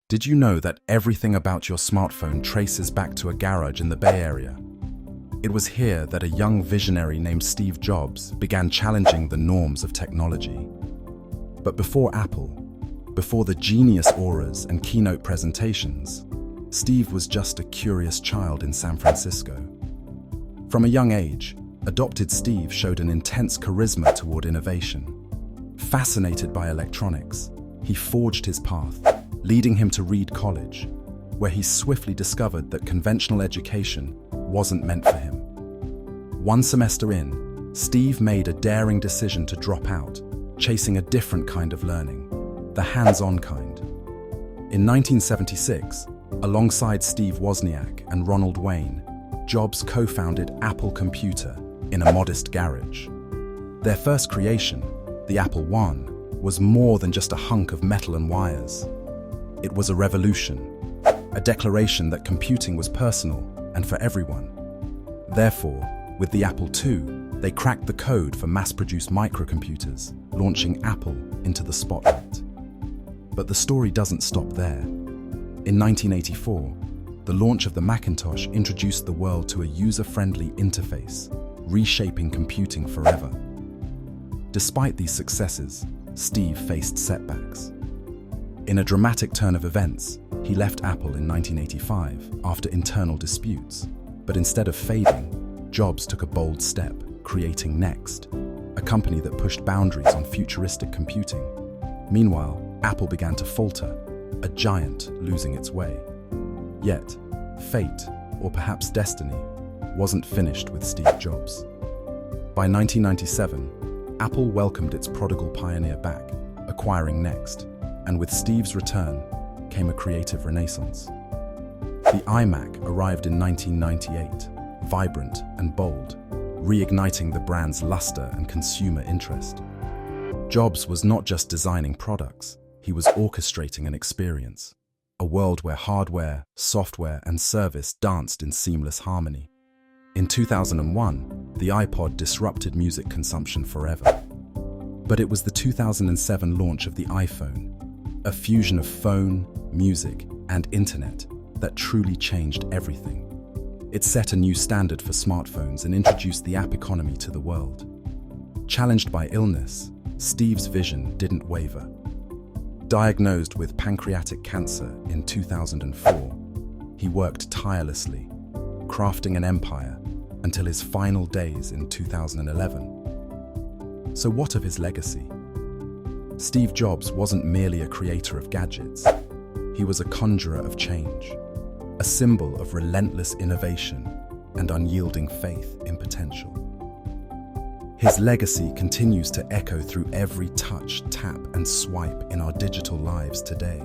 Did you know that everything about your smartphone traces back to a garage in the Bay Area? It was here that a young visionary named Steve Jobs began challenging the norms of technology. But before Apple, before the genius auras and keynote presentations, Steve was just a curious child in San Francisco. From a young age, adopted Steve showed an intense charisma toward innovation. Fascinated by electronics, he forged his path, leading him to Reed College, where he swiftly discovered that conventional education wasn't meant for him. One semester in, Steve made a daring decision to drop out, chasing a different kind of learning, the hands-on kind. In 1976, alongside Steve Wozniak and Ronald Wayne, Jobs co-founded Apple Computer in a modest garage. Their first creation, the Apple I, was more than just a hunk of metal and wires. It was a revolution, a declaration that computing was personal and for everyone. Therefore, with the Apple II, they cracked the code for mass-produced microcomputers, launching Apple into the spotlight. But the story doesn't stop there. In 1984, the launch of the Macintosh introduced the world to a user-friendly interface, reshaping computing forever. Despite these successes, Steve faced setbacks. In a dramatic turn of events, he left Apple in 1985 after internal disputes. But instead of fading, Jobs took a bold step, creating Next, a company that pushed boundaries on futuristic computing. Meanwhile, Apple began to falter, a giant losing its way. Yet, fate, or perhaps destiny, wasn't finished with Steve Jobs. By 1997, Apple welcomed its prodigal pioneer back, acquiring Next, and with Steve's return came a creative renaissance. The iMac arrived in 1998, vibrant and bold, reigniting the brand's luster and consumer interest. Jobs was not just designing products, he was orchestrating an experience, a world where hardware, software, and service danced in seamless harmony. In 2001, the iPod disrupted music consumption forever. But it was the 2007 launch of the iPhone, a fusion of phone, music, and internet that truly changed everything. It set a new standard for smartphones and introduced the app economy to the world. Challenged by illness, Steve's vision didn't waver. Diagnosed with pancreatic cancer in 2004, he worked tirelessly, crafting an empire until his final days in 2011. So what of his legacy? Steve Jobs wasn't merely a creator of gadgets. He was a conjurer of change, a symbol of relentless innovation and unyielding faith in potential. His legacy continues to echo through every touch, tap, and swipe in our digital lives today.